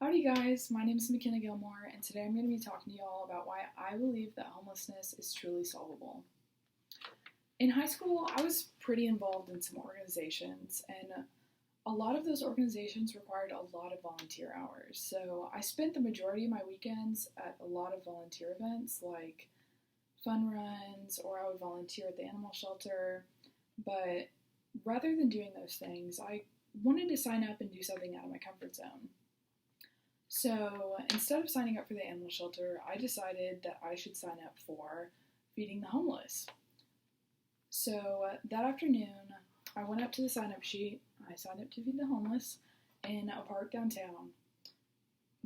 Howdy guys, my name is McKenna Gilmore, and today I'm going to be talking to y'all about why I believe that homelessness is truly solvable. In high school, I was pretty involved in some organizations, and a lot of those organizations required a lot of volunteer hours. So I spent the majority of my weekends at a lot of volunteer events like fun runs, or I would volunteer at the animal shelter. But rather than doing those things, I wanted to sign up and do something out of my comfort zone. So instead of signing up for the animal shelter, I decided that I should sign up for feeding the homeless. So that afternoon, I went up to the sign up sheet. I signed up to feed the homeless in a park downtown.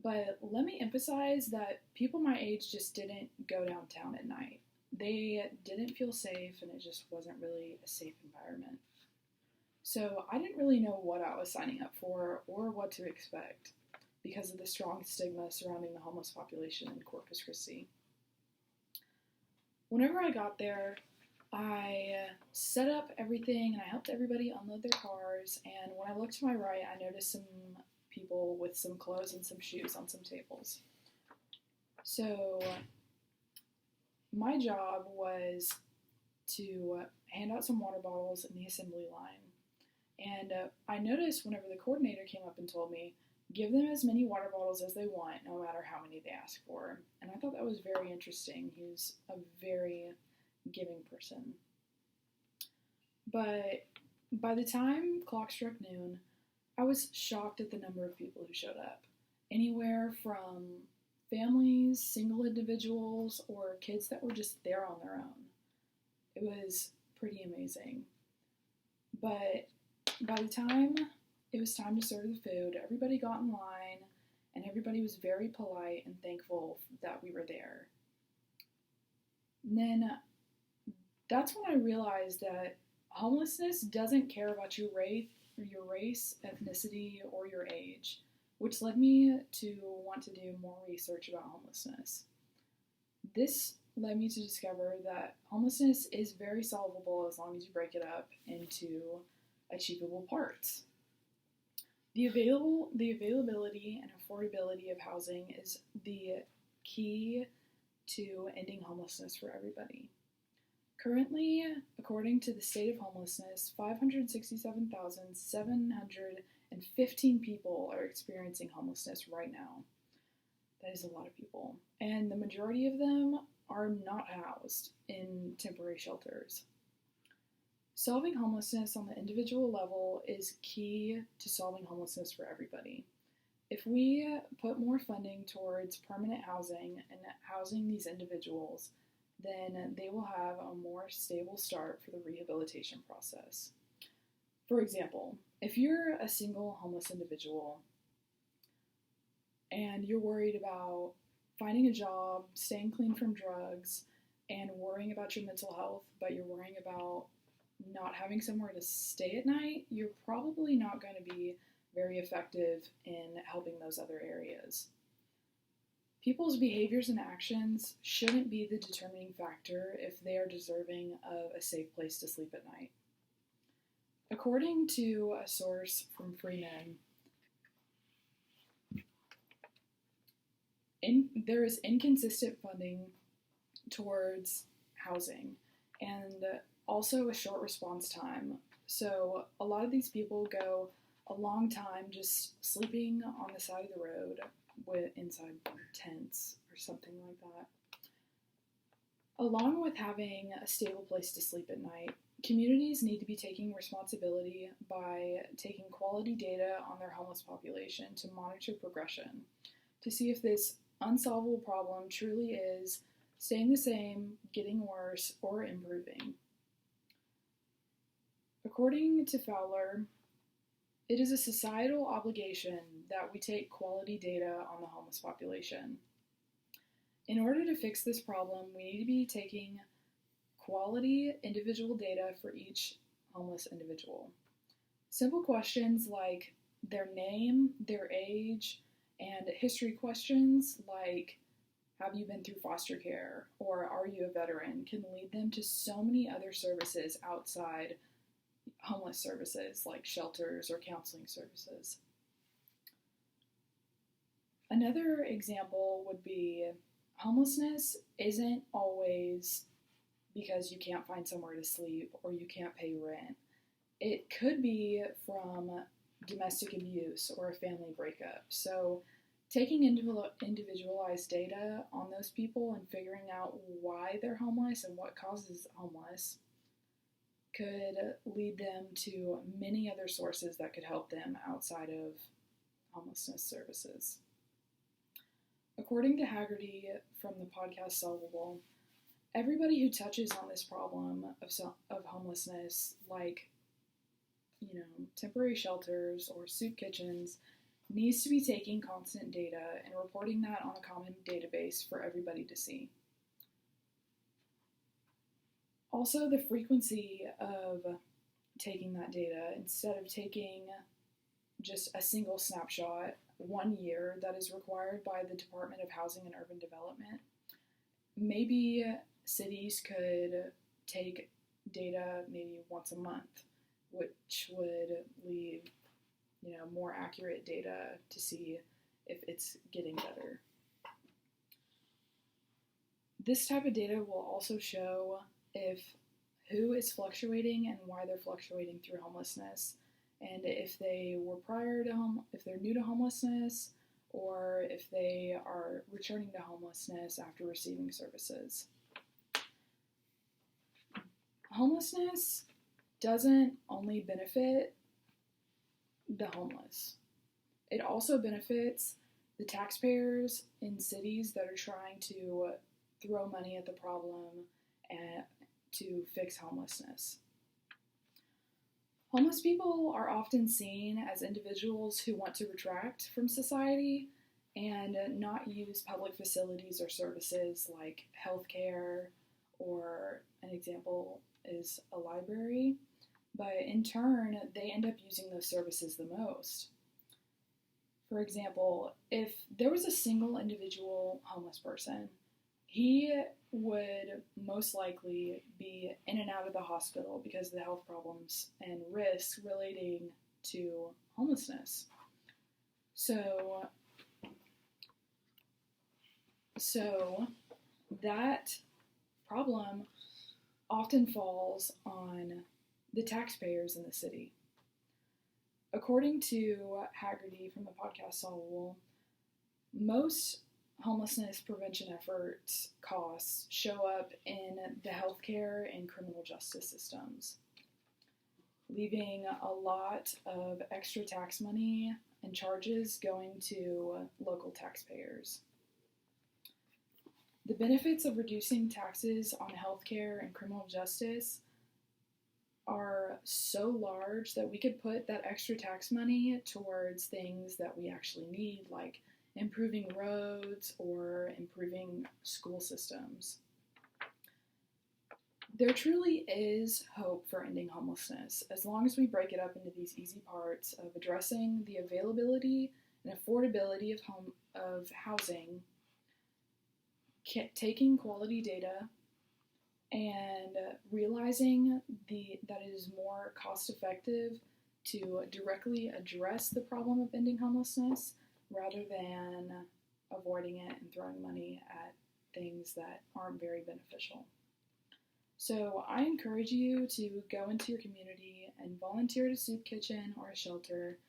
But let me emphasize that people my age just didn't go downtown at night. They didn't feel safe, and it just wasn't really a safe environment. So I didn't really know what I was signing up for or what to expect, because of the strong stigma surrounding the homeless population in Corpus Christi. Whenever I got there, I set up everything and I helped everybody unload their cars, and when I looked to my right, I noticed some people with some clothes and some shoes on some tables. So my job was to hand out some water bottles in the assembly line, and I noticed whenever the coordinator came up and told me, give them as many water bottles as they want, no matter how many they ask for. And I thought that was very interesting. He was a very giving person. But by the time clock struck noon, I was shocked at the number of people who showed up. Anywhere from families, single individuals, or kids that were just there on their own. It was pretty amazing. But by the time it was time to serve the food, everybody got in line, and everybody was very polite and thankful that we were there. And then that's when I realized that homelessness doesn't care about your race, ethnicity, or your age, which led me to want to do more research about homelessness. This led me to discover that homelessness is very solvable as long as you break it up into achievable parts. The availability and affordability of housing is the key to ending homelessness for everybody. Currently, according to the state of homelessness, 567,715 people are experiencing homelessness right now. That is a lot of people. And the majority of them are not housed in temporary shelters. Solving homelessness on the individual level is key to solving homelessness for everybody. If we put more funding towards permanent housing and housing these individuals, then they will have a more stable start for the rehabilitation process. For example, if you're a single homeless individual and you're worried about finding a job, staying clean from drugs, and worrying about your mental health, but you're worrying about not having somewhere to stay at night, you're probably not going to be very effective in helping those other areas. People's behaviors and actions shouldn't be the determining factor if they are deserving of a safe place to sleep at night. According to a source from Freeman, there is inconsistent funding towards housing, and also a short response time. So a lot of these people go a long time just sleeping on the side of the road inside tents or something like that. Along with having a stable place to sleep at night, communities need to be taking responsibility by taking quality data on their homeless population to monitor progression, to see if this unsolvable problem truly is staying the same, getting worse, or improving. According to Fowler, it is a societal obligation that we take quality data on the homeless population. In order to fix this problem, we need to be taking quality individual data for each homeless individual. Simple questions like their name, their age, and history questions like, have you been through foster care, or are you a veteran, can lead them to so many other services outside homeless services like shelters or counseling services. Another example would be homelessness isn't always because you can't find somewhere to sleep or you can't pay rent. It could be from domestic abuse or a family breakup. So, taking individualized data on those people and figuring out why they're homeless and what causes homeless could lead them to many other sources that could help them outside of homelessness services. According to Haggerty from the podcast Solvable, everybody who touches on this problem of homelessness, like temporary shelters or soup kitchens, needs to be taking constant data and reporting that on a common database for everybody to see. Also, the frequency of taking that data, instead of taking just a single snapshot 1 year that is required by the Department of Housing and Urban Development, maybe cities could take data maybe once a month, which would leave more accurate data to see if it's getting better. This type of data will also show who is fluctuating and why they're fluctuating through homelessness, and if they were if they're new to homelessness, or if they are returning to homelessness after receiving services. Homelessness doesn't only benefit the homeless. It also benefits the taxpayers in cities that are trying to throw money at the problem and to fix homelessness. Homeless people are often seen as individuals who want to retract from society and not use public facilities or services like healthcare, or an example is a library, but in turn, they end up using those services the most. For example, if there was a single individual homeless person, he would most likely be in and out of the hospital because of the health problems and risks relating to homelessness. So that problem often falls on the taxpayers in the city. According to Haggerty from the podcast Solvable, most homelessness prevention efforts costs show up in the healthcare and criminal justice systems, leaving a lot of extra tax money and charges going to local taxpayers. The benefits of reducing taxes on healthcare and criminal justice are so large that we could put that extra tax money towards things that we actually need, like improving roads or improving school systems. There truly is hope for ending homelessness as long as we break it up into these easy parts of addressing the availability and affordability of housing, taking quality data, and realizing that it is more cost-effective to directly address the problem of ending homelessness rather than avoiding it and throwing money at things that aren't very beneficial. So I encourage you to go into your community and volunteer at a soup kitchen or a shelter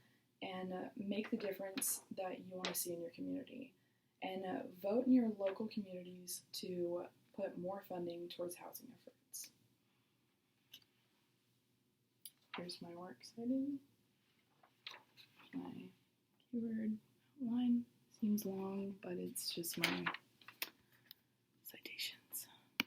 and make the difference that you want to see in your community. And vote in your local communities to put more funding towards housing efforts. Here's my works cited. My keyword line seems long, but it's just my